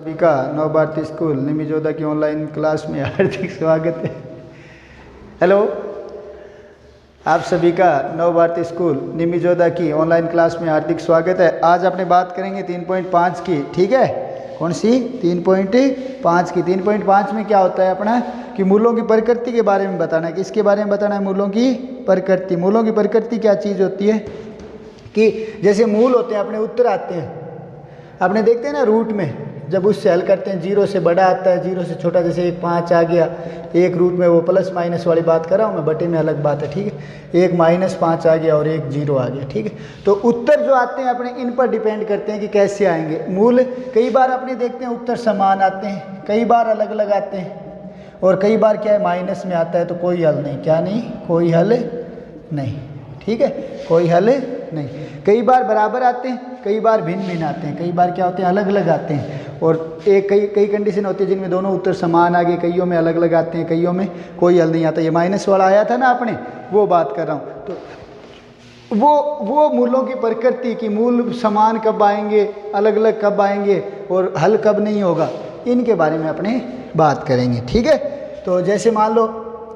सभी का नव भारती स्कूल निमिजोदा की ऑनलाइन क्लास में हार्दिक स्वागत है। हेलो, आप सभी का नव भारती स्कूल निमिजोदा की ऑनलाइन क्लास में हार्दिक स्वागत है। आज अपने बात करेंगे 3.5 की, ठीक है। कौन सी? 3.5 की। 3.5 में क्या होता है अपना कि मूलों की प्रकृति के बारे में बताना है। किसके बारे में बताना है? मूलों की प्रकृति। मूलों की प्रकृति क्या चीज़ होती है कि जैसे मूल होते हैं अपने उत्तर आते हैं, आपने देखते हैं ना रूट में जब उससे हल करते हैं, 0 से बड़ा आता है, 0 से छोटा। जैसे एक 5 आ गया, एक रूट में वो प्लस माइनस वाली बात कर रहा हूँ मैं, बटे में अलग बात है, ठीक है। एक -5 आ गया और एक 0 आ गया, ठीक है। तो उत्तर जो आते हैं अपने इन पर डिपेंड करते हैं कि कैसे आएंगे मूल। कई बार अपने देखते हैं उत्तर समान आते हैं, कई बार अलग अलग आते हैं, और कई बार क्या है माइनस में आता है, तो कोई हल नहीं। क्या नहीं? कोई हल नहीं, ठीक है, कोई हल नहीं। कई बार बराबर आते हैं, कई बार भिन्न भिन्न आते हैं, कई बार क्या होते हैं अलग अलग आते हैं। और एक कई कंडीशन होती है जिनमें दोनों उत्तर समान आ गए, कईयों में अलग अलग आते हैं, कईयों में कोई हल नहीं आता। ये माइनस वाला आया था ना आपने, वो बात कर रहा हूँ। तो वो मूलों की प्रकृति की मूल समान कब आएंगे, अलग अलग कब आएंगे और हल कब नहीं होगा, इनके बारे में अपने बात करेंगे, ठीक है। तो जैसे मान लो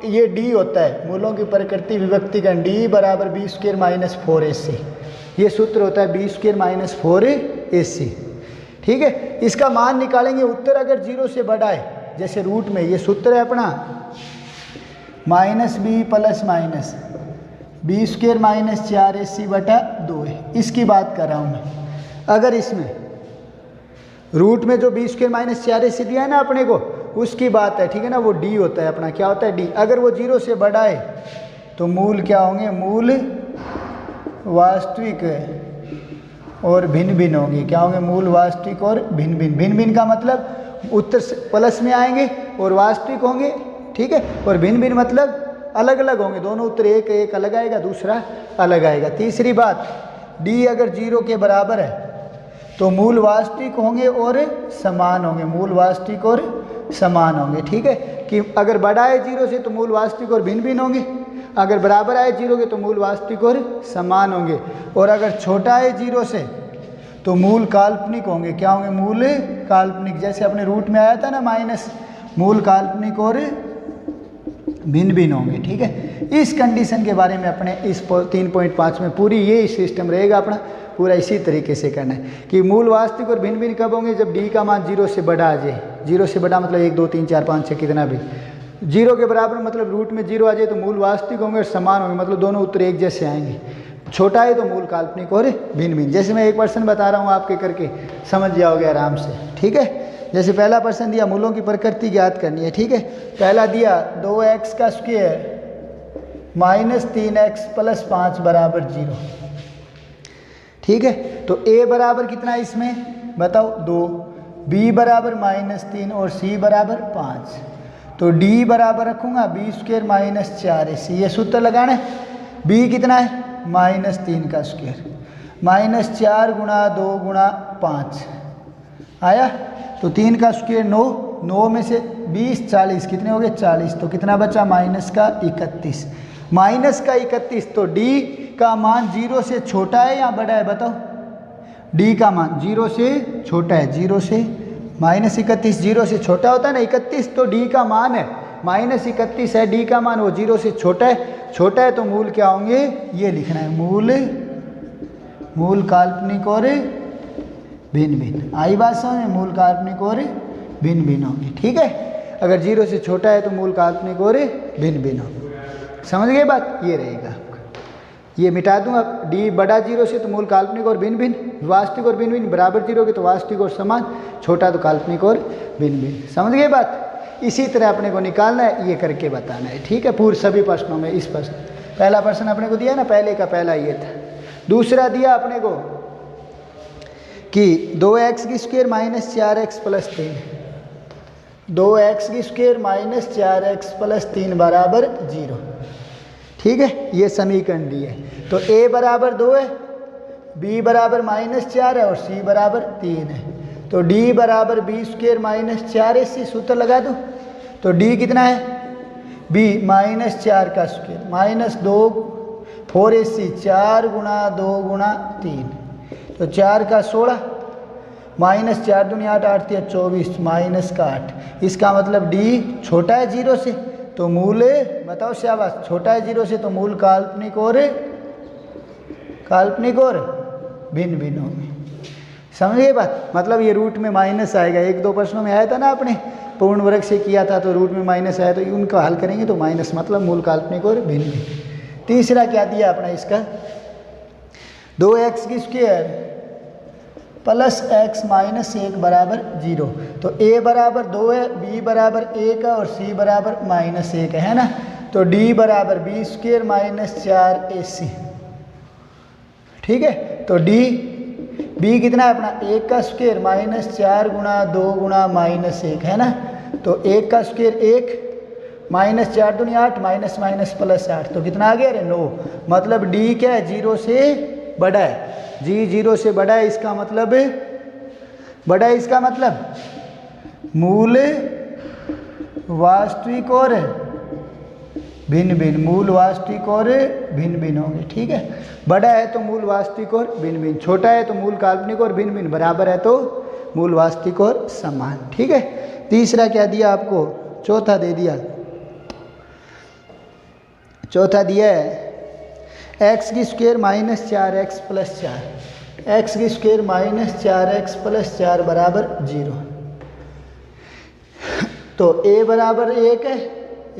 ये डी होता है, मूलों की प्रकृति विभक्तिगण, डी बराबर b² - 4ac। ये सूत्र होता है b² - 4ac, ठीक है। इसका मान निकालेंगे। उत्तर अगर 0 से बड़ा है, जैसे रूट में ये सूत्र है अपना -b + b² - 4ac/2 है, इसकी बात कर रहा हूँ मैं। अगर इसमें रूट में जो b² - 4ac दिया है ना अपने को, उसकी बात है, ठीक है ना। वो डी होता है अपना, क्या होता है? डी। अगर वो 0 से बड़ा है तो मूल क्या होंगे? मूल वास्तविक और भिन्न भिन्न होंगे। क्या होंगे? मूल वास्तविक और भिन्न भिन्न। भिन्न भिन्न का मतलब उत्तर प्लस में आएंगे और वास्तविक होंगे, ठीक है। और भिन्न भिन्न मतलब अलग अलग होंगे, दोनों उत्तर एक अलग आएगा, दूसरा अलग आएगा। तीसरी बात, डी अगर 0 के बराबर है तो मूल वास्तविक होंगे और समान होंगे। मूल वास्तविक और समान होंगे, ठीक है। कि अगर बड़ा है 0 से तो मूल वास्तविक और भिन्न भिन्न होंगे, अगर बराबर आए 0 के तो मूल वास्तविक और समान होंगे, और अगर छोटा है 0 से तो मूल काल्पनिक होंगे। क्या होंगे? मूल काल्पनिक। जैसे अपने रूट में आया था ना माइनस, मूल काल्पनिक और भिन्न भिन्न होंगे, ठीक है। इस कंडीशन के बारे में अपने इस 3.5 में पूरी ये सिस्टम रहेगा अपना, पूरा इसी तरीके से करना है कि मूल वास्तविक और भिन्न भिन्न कब होंगे? जब डी का मान 0 से बड़ा आ जाए। 0 से बड़ा मतलब 1 2 3 4 5 6 कितना भी, 0 के बराबर मतलब रूट में 0 आ जाए तो मूल वास्तविक होंगे और समान होंगे, मतलब दोनों उत्तर एक जैसे आएंगे। छोटा है तो मूल काल्पनिक और भिन्न भिन्न। जैसे मैं एक पर्सन बता रहा हूँ, आपके करके समझ जाओगे आराम से, ठीक है। जैसे पहला पर्सन दिया, मूलों की प्रकृति ज्ञात करनी है, ठीक है। पहला दिया 2x² - 3x + 5 = 0, ठीक है। तो a बराबर कितना है इसमें बताओ? 2, b बराबर -3 और c बराबर 5। तो d बराबर रखूँगा b² - 4ac। ये सूत्र लगाना है। b कितना है? -3 का स्क्वायर, -4 × 2 × 5 आया। तो 3 का स्क्वायर 9, 9 में से 20 40 कितने हो गए? 40। तो कितना बचा? -31। -31। तो d का मान 0 से छोटा है या बड़ा है बताओ? d का मान 0 से छोटा है। 0 से -31, 0 से छोटा होता है ना 31, तो d का मान है -31 है d का मान, वो 0 से छोटा है। छोटा है तो मूल क्या होंगे? ये लिखना है, मूल काल्पनिक और भिन्न भिन्न। आई बात समझ में? मूल काल्पनिक और भिन्न भिन्न होंगे, ठीक है। अगर 0 से छोटा है तो मूल काल्पनिक और भिन्न भिन्न होंगे। समझ गए बात? ये रहेगा आपका। ये मिटा दूंगा। डी बड़ा 0 से तो मूल काल्पनिक और भिन्न भिन्न, वास्तविक और भिन्न भिन्न। बराबर 0 के तो वास्तविक और समान, छोटा तो काल्पनिक और भिन्न भिन्न। समझ गए बात? इसी तरह अपने को निकालना है, ये करके बताना है, ठीक है। पूरे सभी प्रश्नों में इस प्रश्न, पहला प्रश्न अपने को दिया ना, पहले का पहला ये था। दूसरा दिया अपने को कि 2x² - 4x + 3, 2x² - 4x + 3 = 0, ठीक है। ये समीकरण दी है। तो a बराबर 2 है, b बराबर -4 है और c बराबर 3 है। तो d बराबर b² - 4ac। सूत्र लगा दूँ तो d कितना है? b -4 का स्क्वायर -2 4ac, 4 × 2 × 3, तो 4 का 16 -4 दूनी 8, 8 तिया 24, माइनस का 8। इसका मतलब डी छोटा है 0 से तो मूल, बताओ शाबाश, छोटा है 0 से तो मूल काल्पनिक और भिन्न भिन्न होंगे। समझिए बात, मतलब ये रूट में माइनस आएगा। 1-2 प्रश्नों में आया था ना, आपने पूर्ण वर्ग से किया था तो रूट में माइनस आया, तो उनका हल करेंगे तो माइनस मतलब मूल काल्पनिक और भिन्न भिन्न। तीसरा क्या दिया अपना इसका, 2x² प्लस x माइनस 1 बराबर 0। तो a बराबर 2 है, b बराबर 1 है और c बराबर -1 है ना। तो d बराबर b² माइनस 4ac। ठीक है, तो b कितना है अपना 1 का स्क्वायर माइनस 4 गुणा 2 गुणा -1 है ना। तो 1 का स्क्वायर 1, -4 दूनी 8, माइनस माइनस प्लस 8, तो कितना आ गया अरे 9। मतलब d क्या है 0 से बड़ा है, जी 0 से बड़ा है, इसका मतलब बड़ा है, इसका मतलब मूल वास्तविक और भिन्न भिन्न, मूल वास्तविक और भिन्न भिन्न होंगे। ठीक है, बड़ा है तो मूल वास्तविक और भिन्न भिन्न, छोटा है तो मूल काल्पनिक और भिन्न भिन्न, बराबर है तो मूल वास्तविक और समान। ठीक है, तीसरा क्या दिया आपको, चौथा दे दिया, चौथा दिया है x² minus 4x plus 4, x² minus 4x plus 4 बराबर 0। तो a बराबर 1 है,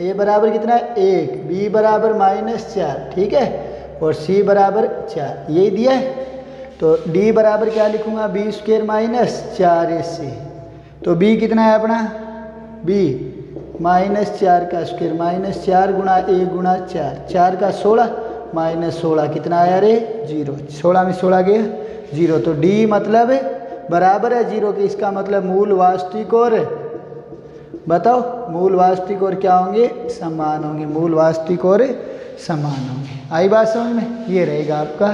a बराबर कितना है 1, b बराबर -4, ठीक है, और c बराबर 4, यही दिया है। तो d बराबर क्या लिखूंगा, b² माइनस 4ac। तो b कितना है अपना, b -4 का स्क्वायर माइनस 4 गुणा 1 गुणा 4, 4 का 16 -16 कितना आया रे 0, 16 में 16 गया 0। तो d मतलब बराबर है 0 के, इसका मतलब मूल वास्तविक और, बताओ मूल वास्तविक और क्या होंगे, समान होंगे, मूल वास्तविक और समान होंगे। आई बात समझ में, ये रहेगा आपका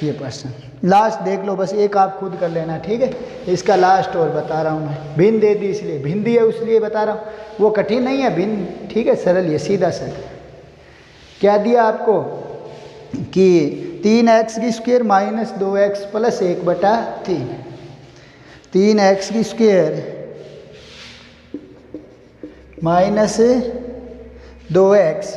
ये प्रश्न। लास्ट देख लो, बस एक आप खुद कर लेना। ठीक है, इसका लास्ट और बता रहा हूँ मैं, भिन्न दे दी इसलिए, भिन्न दी है उसलिए बता रहा हूँ, वो कठिन नहीं है भिन्न, ठीक है, सरल ये सीधा सा। क्या दिया आपको कि 3x² minus 2x plus 1/3, 3x² minus 2x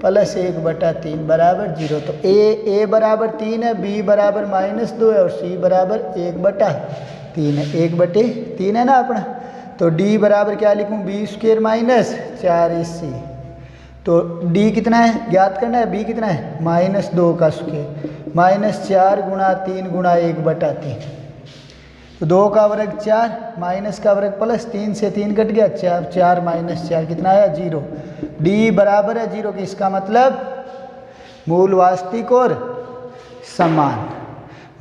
plus 1/3 बराबर 0। तो a बराबर 3 है, b बराबर -2 है और c बराबर 1/3 है, 1/3 है ना अपना। तो d बराबर क्या लिखूँ, b² माइनस 4ac। तो d कितना है ज्ञात करना है, b कितना है -2 का स्क्वायर -4 गुणा 3 गुणा 1/3। तो 2 का वर्ग 4, माइनस का वर्ग प्लस, 3 से 3 कट गया, 4 4 -4 कितना आया 0। d बराबर है 0 के, इसका मतलब मूल वास्तविक और समान,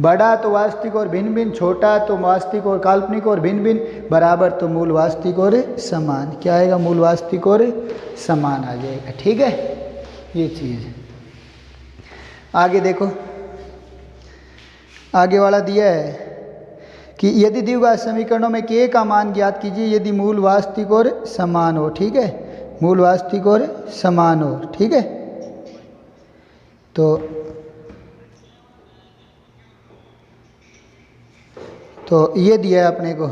बड़ा तो वास्तविक और भिन्न भिन्न, छोटा तो वास्तविक और काल्पनिक और भिन्न भिन्न, बराबर तो मूल वास्तविक और समान। क्या आएगा, मूल वास्तविक और समान आ जाएगा। ठीक है, ये चीज़। आगे देखो, आगे वाला दिया है कि यदि द्विघात समीकरणों में k का मान ज्ञात कीजिए यदि मूल वास्तविक और समान हो। ठीक है, मूल वास्तविक और समान हो। ठीक है, तो ये दिया है अपने को,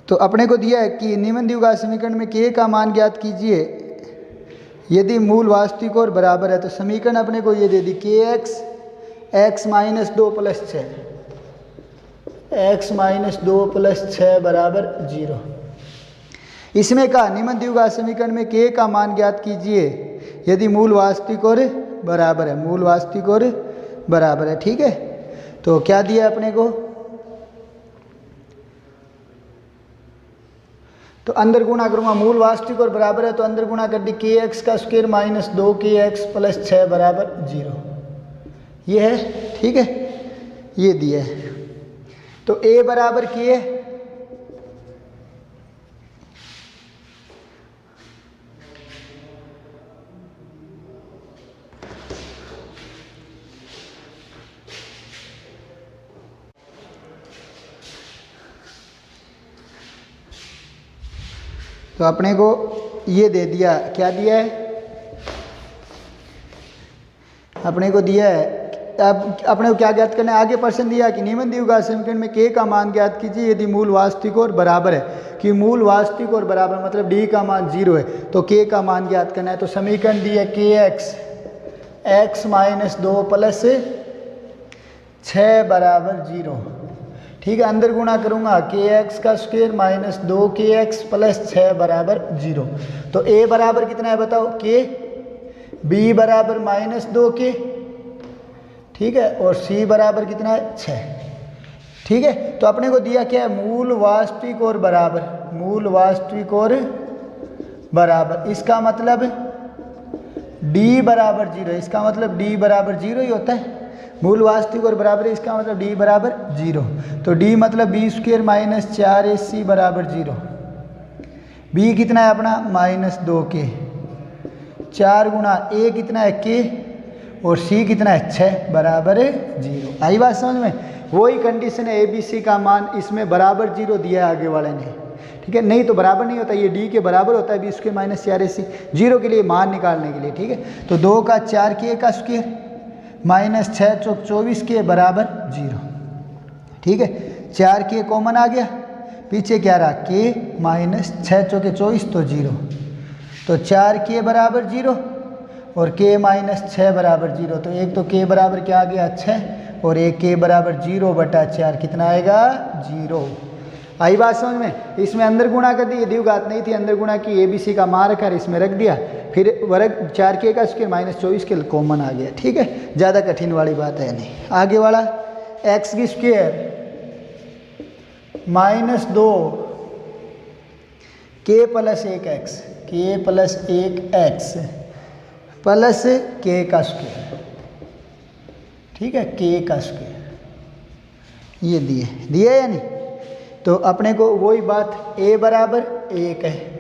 तो अपने को दिया है कि निम्न द्विघात समीकरण में k का मान ज्ञात कीजिए यदि मूल वास्तविक और बराबर है। तो समीकरण अपने को ये दे दी, kx x -2 plus 6, x -2 plus 6 बराबर 0। इसमें कहा निम्न द्विघात समीकरण में k का मान ज्ञात कीजिए यदि मूल वास्तविक और बराबर है, मूल वास्तविक और बराबर है। ठीक है, तो क्या दिया अपने को, तो अंदर गुणा करूँगा, मूल वास्तविक और बराबर है तो अंदर गुणा कर दी, kx का स्क्वायर -2kx प्लस 6 बराबर 0, ये है। ठीक है, ये दिया है। तो a बराबर k है, तो अपने को ये दे दिया, क्या दिया है, अपने को दिया है, अब अपने को क्या ज्ञात करना है, आगे प्रश्न दिया कि निम्न द्विघात समीकरण में के का मान ज्ञात कीजिए यदि मूल वास्तविक और बराबर है। कि मूल वास्तविक और बराबर मतलब डी का मान 0 है तो के का मान ज्ञात करना है। तो समीकरण दिया के एक्स माइनस 2 प्लस 6 बराबर 0। ठीक है, अंदर गुणा करूँगा के एक्स का स्क्वायर माइनस 2 के एक्स प्लस 6 बराबर 0। तो ए बराबर कितना है बताओ, के, बी बराबर माइनस 2 के, ठीक है, और सी बराबर कितना है 6। ठीक है, तो अपने को दिया क्या है, मूल वास्तविक और बराबर, मूल वास्तविक और बराबर, इसका मतलब d बराबर 0, इसका मतलब d बराबर 0 ही होता है। मूल वास्तविक और बराबर है, इसका मतलब d बराबर 0। तो d मतलब बी स्क्वायर माइनस 4ac बराबर 0। b कितना है अपना माइनस 2 के, 4 गुणा a कितना है के, और c कितना है 6 बराबर 0। आई बात समझ में? वही कंडीशन है, ABC का मान इसमें बराबर 0 दिया है आगे वाले ने। ठीक है, नहीं तो बराबर नहीं होता, ये d के बराबर होता है, बी स्क्वायर माइनस 4ac, 0 के लिए मान निकालने के लिए। ठीक है, तो 2 का 4 के का स्क्वायर माइनस 6 चौक 24 के बराबर 0। ठीक है, 4 के कॉमन आ गया, पीछे क्या रहा के माइनस 6 चौके 24 तो 0। तो 4 के बराबर 0 और के माइनस 6 बराबर 0। तो एक तो के बराबर क्या आ गया 6 और एक के बराबर 0/4 कितना आएगा 0। आई बात समझ में? इसमें अंदर गुणा कर दी, द्विघात नहीं थी, अंदर गुणा की, ABC का मान रखा इसमें रख दिया, फिर वर्ग 4 के का स्क्वायर माइनस 24 के कॉमन आ गया। ठीक है, ज़्यादा कठिन वाली बात है नहीं। आगे वाला एक्स की स्क्वायर माइनस 2 के प्लस 1x, के प्लस 1x प्लस के का स्क्वायर। ठीक है, के का स्क्वायर ये दिए या नहीं? तो अपने को वही बात, a बराबर 1 है,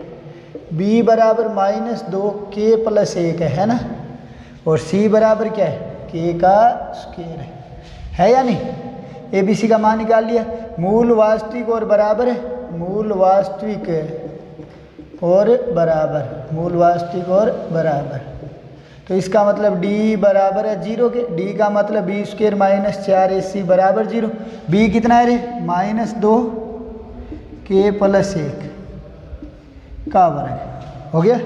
b बराबर माइनस 2 के प्लस 1 है ना, और c बराबर क्या है के का स्क्वायर है या नहीं? ABC का मान निकाल लिया। मूल वास्तविक और बराबर है, मूल वास्तविक और बराबर, मूल वास्तविक और बराबर। तो इसका मतलब d बराबर है 0 के, d का मतलब बी स्क्वायर माइनस 4ac बराबर 0। b कितना है रे माइनस 2 के प्लस 1 का वर्ग हो गया,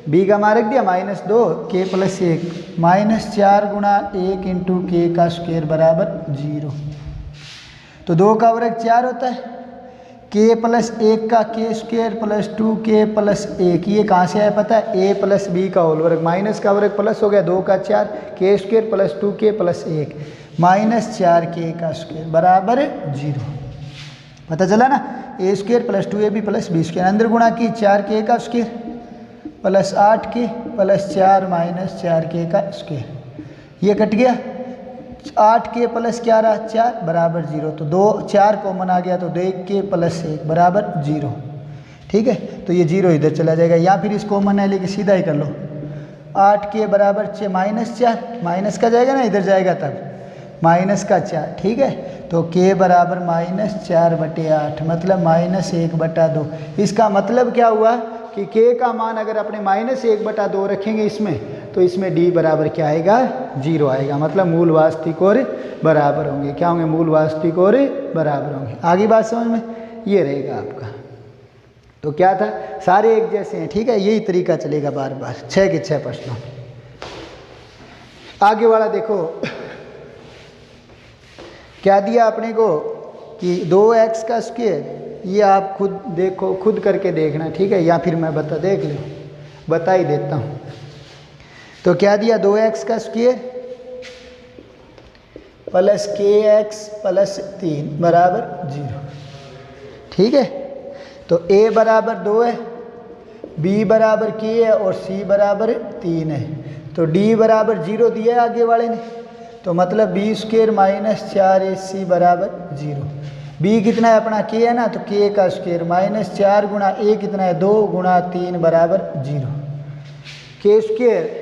b का मान रख दिया माइनस 2 के प्लस 1 माइनस 4 गुणा 1 इंटू के का स्क्वायर बराबर 0। तो 2 का वर्ग 4 होता है, के प्लस 1 का के स्क्वायर प्लस 2 के प्लस 1, ये कहाँ से आया पता है, a प्लस बी का होल वर्ग, माइनस का वर्ग प्लस हो गया 2 का 4 के स्क्वायर प्लस 2 के प्लस 1 माइनस 4 के का स्क्वायर बराबर 0। पता चला ना, a square plus 2ab plus b square, अंदर गुणा की 4 के का स्क्वायर प्लस 8 के प्लस 4 माइनस 4 के का स्क्वायर, ये कट गया, 8 के प्लस क्या रहा 4 बराबर 0। तो 2 4 कॉमन आ गया, तो 2 के प्लस 1 बराबर 0। ठीक है, तो ये 0 इधर चला जाएगा, या फिर इस कॉमन है लेके सीधा ही कर लो, 8 के बराबर 6 माइनस 4, माइनस का जाएगा ना, इधर जाएगा तब माइनस का 4। ठीक है, तो के बराबर माइनस 4/8 मतलब माइनस 1/2। इसका मतलब क्या हुआ कि के का मान अगर अपने माइनस 1/2 रखेंगे इसमें, तो इसमें d बराबर क्या आएगा 0 आएगा, मतलब मूल वास्तविक और बराबर होंगे। क्या होंगे, मूल वास्तविक और बराबर होंगे। आगे बात समझ में? ये रहेगा आपका। तो क्या था, सारे एक जैसे हैं। ठीक है, यही तरीका चलेगा बार बार 6 के 6 प्रश्नों। आगे वाला देखो, क्या दिया अपने को कि 2x का स्क्वायर, ये आप खुद देखो, खुद करके देखना। ठीक है, या फिर मैं बता ही देता हूँ। तो क्या दिया, 2x का स्क्वायर प्लस kx प्लस 3 बराबर 0। ठीक है, तो a बराबर 2 है, b बराबर k है और c बराबर 3 है। तो d बराबर 0 दिया है आगे वाले ने, तो मतलब बी स्क्वायर माइनस 4ac बराबर 0। b कितना है अपना k है ना, तो k का स्क्वायर माइनस 4 गुणा a कितना है 2 गुणा 3 बराबर 0। के स्क्वायर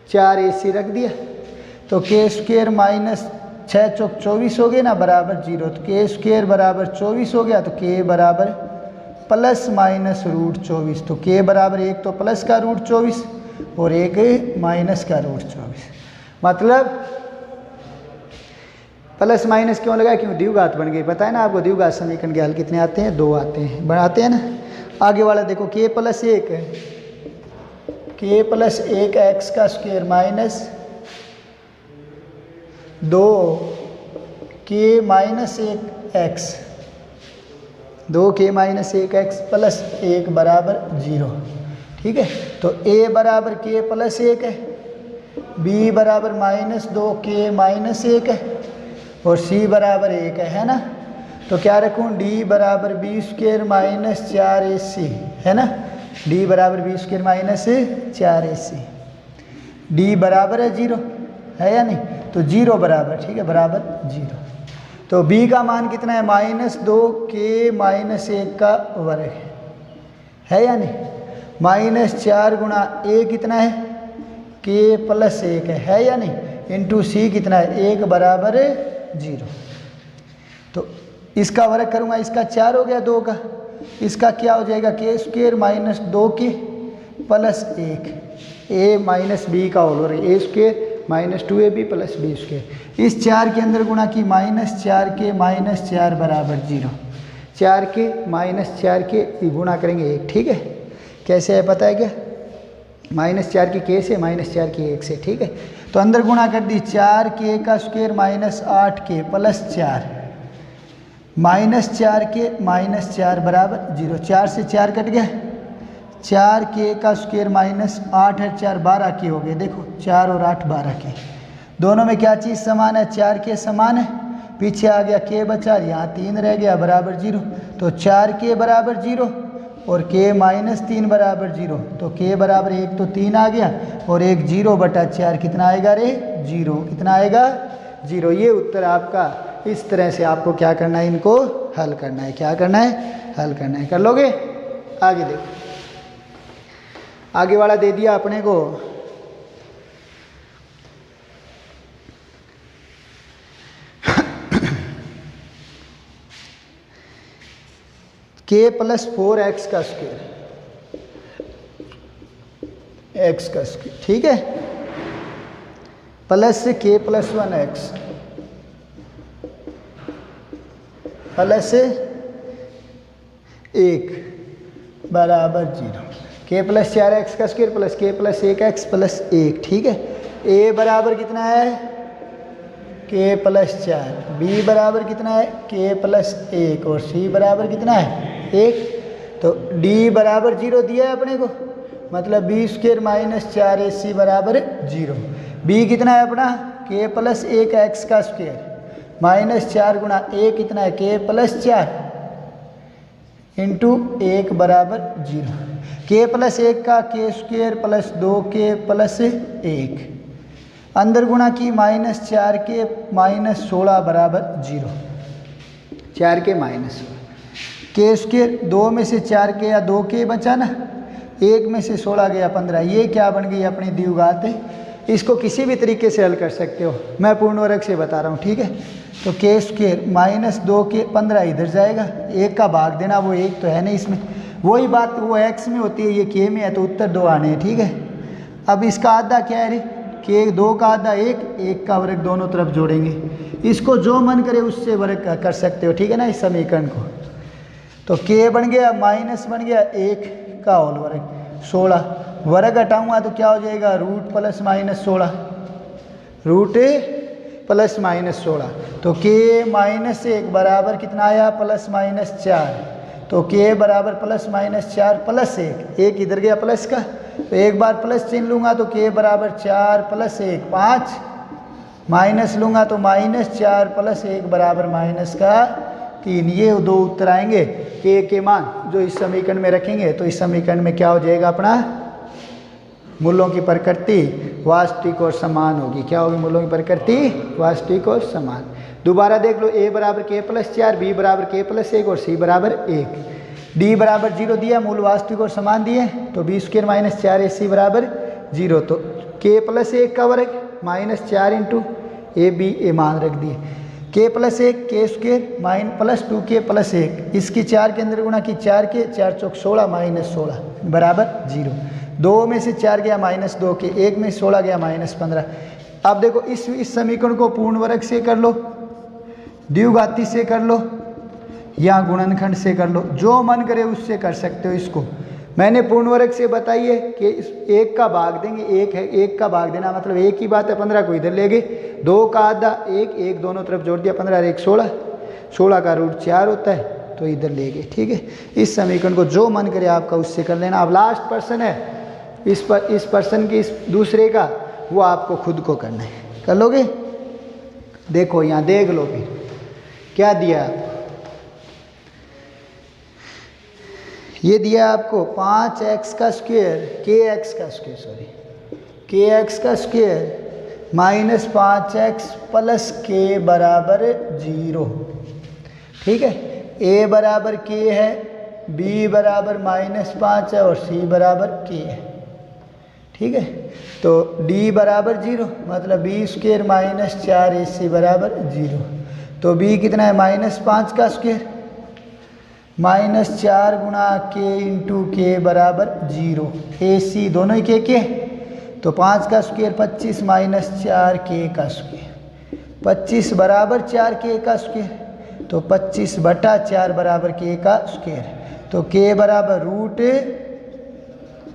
4ac रख दिया, तो के स्क्वायर माइनस 6 चौक 24 हो गए ना बराबर 0। तो के स्क्वायर बराबर 24 हो गया, तो के बराबर प्लस माइनस रूट 24। तो के बराबर एक तो प्लस का रूट 24 और एक माइनस का रूट 24। मतलब प्लस माइनस क्यों लगा, क्यों द्विघात बन गई। पता है ना आपको द्विघात समीकरण के हल कितने आते हैं, 2 आते हैं, बनाते हैं ना। आगे वाला देखो k प्लस 1 है, k प्लस 1 एक्स का square minus 2 k minus 1 x, 2k minus 1 x plus 1 बराबर 0। ठीक है, तो a बराबर k प्लस 1 है, b बराबर माइनस 2k माइनस 1 है और c बराबर 1 है ना। तो क्या रखूँ, d बराबर बी स्क्वायर माइनस 4ac है ना, d बराबर B square minus 4ac, d बराबर है 0 है या नहीं, तो 0 बराबर, ठीक है, बराबर 0। तो b का मान कितना है, माइनस 2k माइनस 1 का वर्ग है या नहीं, माइनस 4 गुणा a कितना है, k प्लस 1 है या नहीं, इंटू c कितना है, 1 बराबर 0। तो इसका वर्ग करूँगा, इसका 4 हो गया 2 का, इसका क्या हो जाएगा, k square minus 2k plus 1, a minus b का होल वर्ग, a square minus 2ab plus b square. इस 4 के अंदर गुणा की, माइनस 4k माइनस 4 बराबर 0, 4k माइनस 4k गुणा करेंगे 1। ठीक है, कैसे है पता है क्या, माइनस 4 की k से, माइनस 4 की 1 से। ठीक है, तो अंदर गुणा कर दी, 4k का square minus 8k plus 4, minus 4k minus 4 बराबर 0, 4 से 4 कट गया, 4k का स्क्वायर माइनस 8 है 4 12k हो गए। देखो 4 और 8 12k, दोनों में क्या चीज़ समान है, 4k समान है, पीछे आ गया k बचा, यहाँ 3 रह गया बराबर 0। तो 4k बराबर 0 और k माइनस 3 बराबर 0, तो k बराबर 1 तो 3 आ गया और 1 0 बटा 4 कितना आएगा रे, 0। कितना आएगा, 0। ये उत्तर आपका। इस तरह से आपको क्या करना है, इनको हल करना है। क्या करना है, हल करना है। कर लोगे, आगे देखो, आगे वाला दे दिया अपने को, k प्लस 4x का स्क्वायर, x का स्क्वायर, ठीक है, plus k plus 1x plus 1 बराबर 0, k प्लस 4x का square plus k plus 1x plus 1। ठीक है, a बराबर कितना है, k प्लस 4, b बराबर कितना है, k प्लस 1 और c बराबर कितना है, 1। तो d बराबर 0 दिया है अपने को, मतलब b स्क्वायर माइनस 4ac बराबर 0। b कितना है अपना, k प्लस 1x का स्क्वायर माइनस 4 गुणा a कितना है, k प्लस 4 इंटू 1 बराबर 0। k प्लस 1 का k square plus 2k plus 1, अंदर गुणा की माइनस 4k माइनस 16 बराबर 0, 4k माइनस k स्क्वायर, 2 में से 4k या 2k बचा ना, 1 में से 16 गया 15, ये क्या बन गई अपनी द्विघात है। इसको किसी भी तरीके से हल कर सकते हो, मैं पूर्ण वर्ग से बता रहा हूँ। ठीक है, तो k स्क्वायर माइनस 2k, 15 इधर जाएगा, 1 का भाग देना, वो 1 तो है नहीं इसमें, वही बात वो x में होती है, ये k में है, तो उत्तर 2 आने हैं। ठीक है, अब इसका आधा क्या है रे, k 2 का आधा 1, 1 का वर्ग दोनों तरफ जोड़ेंगे, इसको जो मन करे उससे वर्ग कर सकते हो। ठीक है ना, इस समीकरण को। तो k बन गया माइनस बन गया 1 का होल वर्ग 16, वर्ग हटाऊंगा तो क्या हो जाएगा, root plus minus 16, root plus minus 16। तो k माइनस 1 बराबर कितना आया, प्लस माइनस 4, तो k बराबर प्लस माइनस 4 प्लस 1, 1 इधर गया प्लस का, तो एक बार प्लस चिन्ह लूँगा तो k बराबर 4 प्लस 1 5, माइनस लूँगा तो माइनस 4 प्लस 1 बराबर माइनस का 3। ये 2 उत्तर आएंगे k के मान जो इस समीकरण में रखेंगे, तो इस समीकरण में क्या हो जाएगा अपना, मूलों की प्रकृति वास्तविक और समान होगी। क्या होगी, मूलों की प्रकृति वास्तविक और समान। दोबारा देख लो, a बराबर k प्लस 4, b बराबर k प्लस 1 और c बराबर 1। d बराबर 0 दिया, मूल वास्तविक और समान दिए, तो b स्क्वायर माइनस 4ac बराबर 0। तो k प्लस 1 का वर्ग माइनस 4 इंटू ए बी ए मान रख दिए, k plus 1 k square mine plus 2k plus 1, इसकी 4 के अंदर गुणा की 4k, 4 चौक 16 माइनस 16 बराबर 0। 2 में से 4 गया माइनस 2 के, 1 में 16 गया माइनस 15, अब देखो इस समीकरण को पूर्ण वर्ग से कर लो, द्विघाती से कर लो या गुणनखंड से कर लो, जो मन करे उससे कर सकते हो। इसको मैंने पूर्ण वर्ग से बताई है कि एक का भाग देंगे, एक है एक का भाग देना मतलब एक ही बात है, 15 को इधर ले गए, 2 का आधा एक, एक दोनों तरफ जोड़ दिया, 15 और 1 16, 16 का रूट 4 होता है तो इधर ले गए। ठीक है, इस समीकरण को जो मन करे आपका उससे कर लेना। अब लास्ट पर्सन है, इस पर्सन की इस दूसरे का वो आपको खुद को करना है, कर लोगे? देखो यहाँ देख लो फिर क्या दिया, ये दिया आपको 5x का स्क्वायर kx का square minus 5x plus k बराबर 0। ठीक है, a बराबर k है, b बराबर -5 है और c बराबर k है। ठीक है, तो d बराबर 0 मतलब b स्क्वायर माइनस 4ac बराबर 0। तो b कितना है, -5 का स्क्वायर -4 गुणा k इंटू के बराबर 0, ac दोनों ही के, तो 5 का स्क्वायर 25 माइनस 4 के का स्क्वायर, 25 बराबर 4 के का स्क्वायर, तो 25 बटा 4 बराबर के का स्क्वायर, तो k बराबर रूट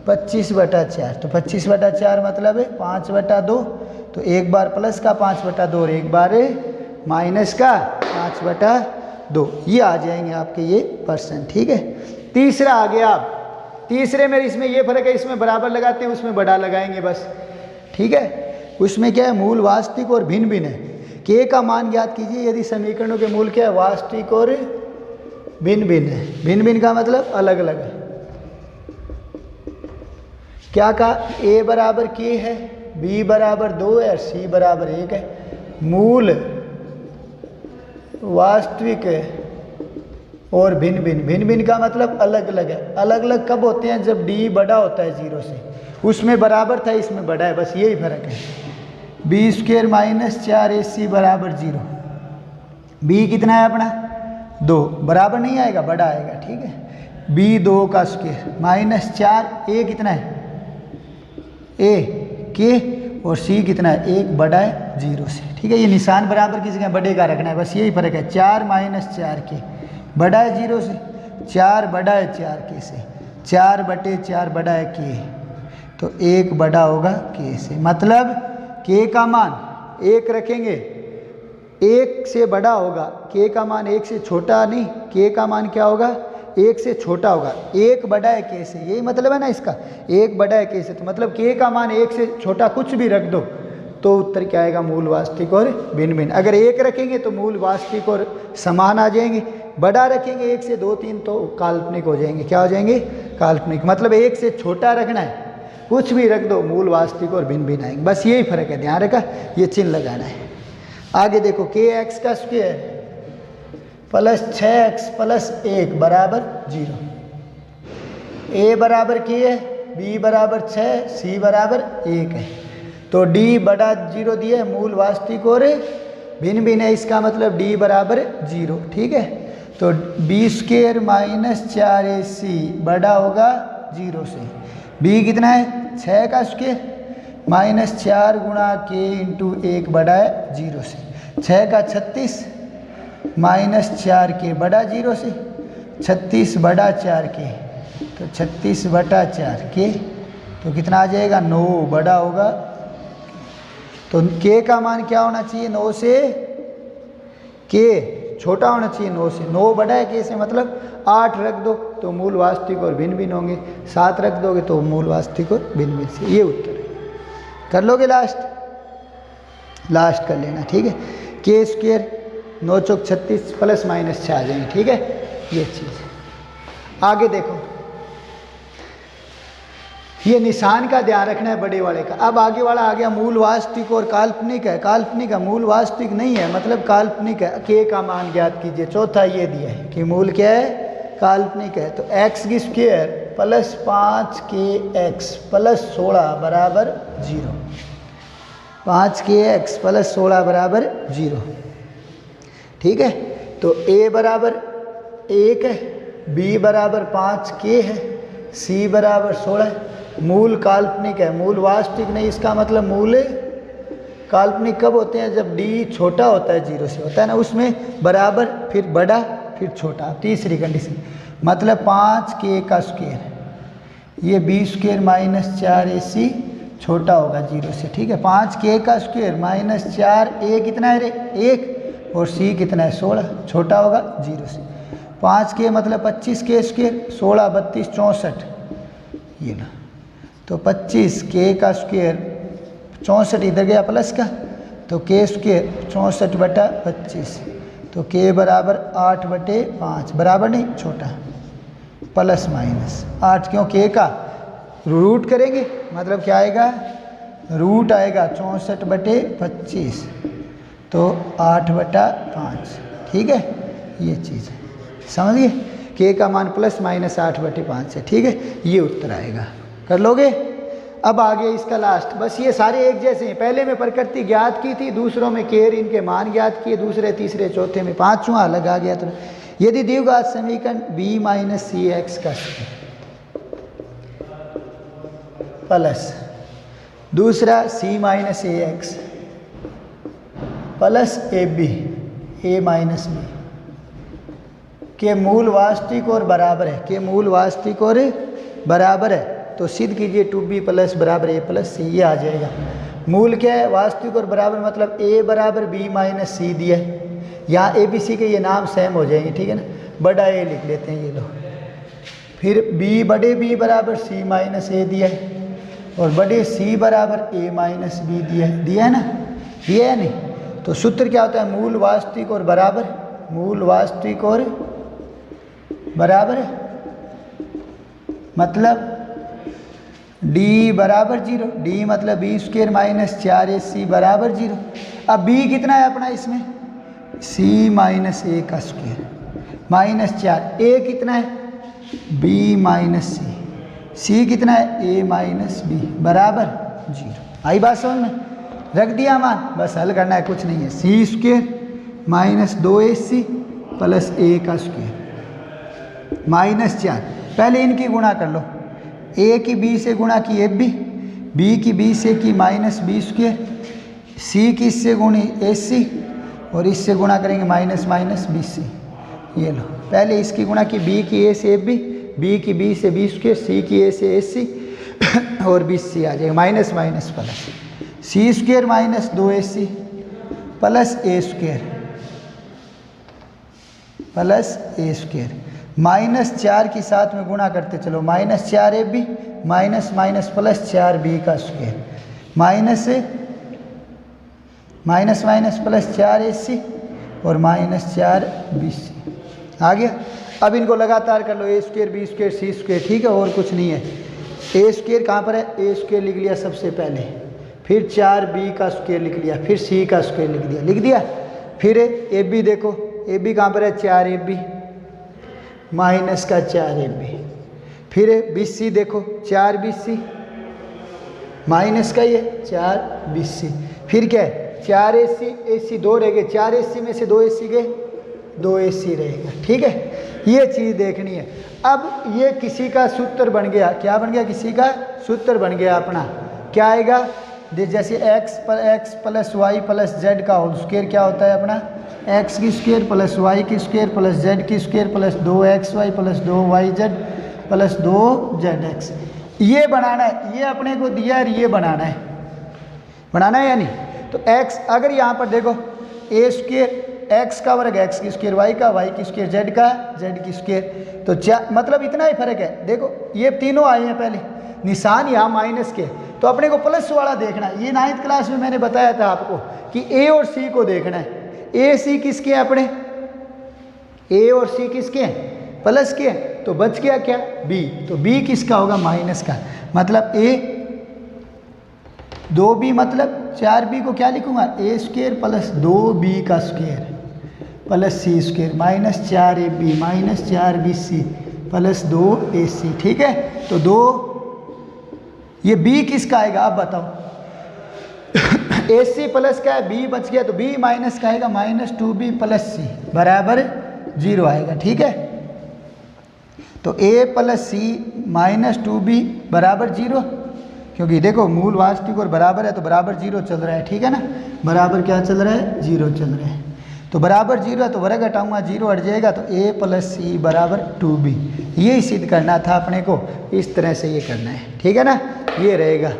25 बटा 4, तो 25 बटा 4 मतलब है 5 बटा 2, तो एक बार प्लस का 5 बटा 2 और एक बार माइनस का 5 बटा 2, ये आ जाएंगे आपके ये परसेंट। ठीक है, तीसरा आ गया। आप तीसरे में इसमें ये फर्क है, इसमें बराबर लगाते हैं, उसमें बड़ा लगाएंगे बस। ठीक है, उसमें क्या है, मूल वास्तविक और भिन्न भिन्न है। k का मान ज्ञात कीजिए यदि समीकरणों के मूल क्या है, वास्तविक और भिन्न भिन्न है। भिन्न भिन्न का मतलब अलग अलग है। क्या कहा, a बराबर k है, b बराबर 2 है और c बराबर 1 है। मूल वास्तविक है और भिन्न भिन्न, भिन्न भिन्न का मतलब अलग अलग है। अलग अलग कब होते हैं, जब d बड़ा होता है 0 से, उसमें बराबर था इसमें बड़ा है, बस यही फर्क है। b स्क्वायर माइनस 4ac बराबर 0, b कितना है अपना 2, बराबर नहीं आएगा बड़ा आएगा। ठीक है, b 2 का स्क्वायर माइनस 4, a कितना है a k और c कितना है 1 बड़ा है 0 से। ठीक है, ये निशान बराबर की जगह बड़े का रखना है, बस यही फर्क है। 4 माइनस 4 के बड़ा है 0 से, 4 बड़ा है 4 के से, 4 बटे 4 बड़ा है k, तो 1 बड़ा होगा k से। मतलब k का मान 1 रखेंगे, 1 से बड़ा होगा, k का मान 1 से छोटा नहीं, k का मान क्या होगा 1 से छोटा होगा। 1 बड़ा है k से, यही मतलब है ना इसका, 1 बड़ा है k से, तो मतलब k का मान 1 से छोटा कुछ भी रख दो तो उत्तर क्या आएगा, मूल वास्तविक और भिन्न भिन्न। अगर 1 रखेंगे तो मूल वास्तविक और समान आ जाएंगे, बड़ा रखेंगे 1 से 2 3 तो काल्पनिक हो जाएंगे। क्या हो जाएंगे, काल्पनिक। मतलब 1 से छोटा रखना है, कुछ भी रख दो मूल वास्तविक और भिन्न भिन्न आएंगे, बस यही फर्क है, ध्यान रखा, ये चिन्ह लगाना है। आगे देखो, kx का स्क्वायर प्लस 6x प्लस 1 बराबर 0, a बराबर k है, b बराबर 6, c बराबर 1 है, तो d बड़ा 0 दिया है, मूल वास्तविक और भिन्न भिन्न है, इसका मतलब d बराबर 0। ठीक है, तो b स्क्वायर माइनस 4ac बड़ा होगा 0 से, b कितना है 6 का स्क्वायर माइनस 4 गुणा k इंटू 1 बड़ा है 0 से, 6 का 36 माइनस 4 के बड़ा 0 से, 36 बड़ा 4 के, तो 36 बटा 4 के, तो कितना आ जाएगा 9 बड़ा होगा। तो k का मान क्या होना चाहिए, 9 से k छोटा होना चाहिए 9 से, 9 बड़ा है k से, मतलब 8 रख दो तो मूल वास्तविक और भिन्न भिन्न होंगे, 7 रख दोगे तो मूल वास्तविक और भिन्न भिन्न से। ये उत्तर है, कर लोगे लास्ट कर लेना। ठीक है, k स्क्वायर 9 चौक 36 प्लस माइनस 6 आ जाएंगे। ठीक है, ये चीज़। आगे देखो, ये निशान का ध्यान रखना है बड़े वाले का। अब आगे वाला आ गया मूल वास्तविक और काल्पनिक है। काल्पनिक है, मूल वास्तविक नहीं है, मतलब काल्पनिक है। k का मान ज्ञात कीजिए। चौथा ये दिया है कि मूल क्या है, काल्पनिक है। तो x की स्क्वायर प्लस 5kx प्लस 16 बराबर 0, 5kx प्लस 16 बराबर 0। ठीक है, तो a बराबर 1 है, b बराबर 5k है, c बराबर 16 है। मूल काल्पनिक है, मूल वास्तविक नहीं, इसका मतलब मूल काल्पनिक कब होते हैं? जब डी छोटा होता है 0 से, होता है ना, उसमें बराबर फिर बड़ा फिर छोटा। तीसरी कंडीशन मतलब 5k का स्क्वायर, ये b स्क्वायर माइनस 4ac छोटा होगा 0 से, ठीक है। 5k का स्क्वायर माइनस 4a कितना है रे? 1 और c कितना है? 16, छोटा होगा 0 से। 5k मतलब 25k स्क्वायर, 16 32 64, ये ना, तो 25k का स्क्वायर 64 इधर गया प्लस का, तो k स्क्वायर 64/25, तो k बराबर 8/5, बराबर नहीं छोटा, प्लस माइनस 8, क्यों k का रूट करेंगे मतलब क्या आएगा? रूट आएगा 64/25, तो 8/5, ठीक है। ये चीज़ है, समझ गए? k का मान प्लस माइनस 8/5 है, ठीक है। ये उत्तर आएगा, कर लोगे? अब आगे इसका लास्ट, बस ये सारे एक जैसे हैं। पहले में प्रकृति ज्ञात की थी, दूसरों में केर इनके मान ज्ञात किए, दूसरे तीसरे चौथे में पांचवा अलग आ गया। तो यदि द्विघात समीकरण b माइनस सी एक्स का प्लस दूसरा c minus a x plus a b a minus b के मूल वास्तविक और बराबर है, के मूल वास्तविक और बराबर है, तो सिद्ध कीजिए 2b प्लस बराबर a प्लस सी। ये आ जाएगा। मूल क्या है? वास्तविक और बराबर मतलब a बराबर b माइनस सी दिया है। यहाँ ए बी सी के ये नाम सेम हो जाएंगे, ठीक है ना। बड़ा a लिख लेते हैं, ये लो। फिर b बड़े b बराबर c माइनस a दिया है, और बड़े c बराबर a माइनस b दिया है ना, दिया है नहीं। तो सूत्र क्या होता है? मूल वास्तविक और बराबर, मूल वास्तविक और बराबर है, मतलब d बराबर 0, d मतलब b स्क्वायर माइनस 4ac बराबर 0। अब b कितना है अपना इसमें? c माइनस a का स्क्वायर माइनस 4, a कितना है? b माइनस c कितना है? a माइनस b बराबर 0। आई बात समझ में? रख दिया मान, बस हल करना है, कुछ नहीं है। c square minus 2ac plus a का स्क्वायर माइनस 4, पहले इनकी गुणा कर लो। a की b से गुणा की ए b की b से की माइनस b स्क्वायर, c की इससे गुणी ac, और इससे गुणा करेंगे माइनस माइनस bc। ये लो, पहले इसकी गुणा की b की a से b की b से b स्क्वायर, c की a से ac और bc आ जाएगा, minus minus plus c square minus 2ac plus a square plus a square minus 4 की साथ में गुणा करते चलो, minus 4ab minus minus plus 4b का square minus minus plus 4ac और माइनस 4bc आ गया। अब इनको लगातार कर लो, a square b square c square, ठीक है, और कुछ नहीं है। a स्क्वायर कहाँ पर है? a स्क्वायर लिख लिया सबसे पहले, फिर 4b का स्क्वायर लिख लिया, फिर c का स्क्वायर लिख दिया। फिर ab देखो, ab कहाँ पर है? 4ab माइनस का 4ab, फिर bc देखो 4bc माइनस का ये 4bc, फिर क्या है? 4ac ac 2 रह गए, 4ac में से 2ac गए, 2ac रहेगा, ठीक है। ये चीज़ देखनी है। अब ये किसी का सूत्र बन गया, क्या बन गया? किसी का सूत्र बन गया अपना, क्या आएगा? जैसे x plus y plus z का होल स्क्वायर क्या होता है अपना? x की स्क्वायर प्लस वाई की स्क्वायर प्लस जेड की square plus 2xy plus 2yz plus 2zx। ये बनाना है, ये अपने को दिया है, ये बनाना है या नहीं? तो x अगर यहाँ पर देखो a स्क्वायर x का वर्ग x की स्क्वायर, y का y की स्क्वायर, z का z की स्क्वायर, तो मतलब इतना ही फर्क है। देखो ये तीनों आए हैं, पहले निशान यहाँ माइनस के, तो अपने को प्लस वाला देखना है। ये 9th क्लास में मैंने बताया था आपको कि a और c को देखना है। a c किसके हैं अपने? a और c किसके हैं? प्लस के हैं, तो बच गया क्या? b, तो b किसका होगा? माइनस का, मतलब a 2b मतलब 4b को क्या लिखूंगा? a स्क्वायर प्लस 2b का square plus c square minus 4ab minus 4bc plus 2ac, ठीक है। तो 2 ये b किसका आएगा आप बताओ? ac प्लस का है, b बच गया, तो b माइनस का आएगा माइनस 2b प्लस c बराबर 0 आएगा, ठीक है। तो a plus c minus 2b बराबर 0, क्योंकि देखो मूल वास्तविक और बराबर है तो बराबर 0 चल रहा है, ठीक है ना। बराबर क्या चल रहा है, 0 चल रहा है। तो बराबर 0 है तो वर्ग घटाऊंगा 0 हट जाएगा, तो a + c बराबर 2b। ये सिद्ध करना था अपने को, इस तरह से ये करना है, ठीक है ना। ये रहेगा।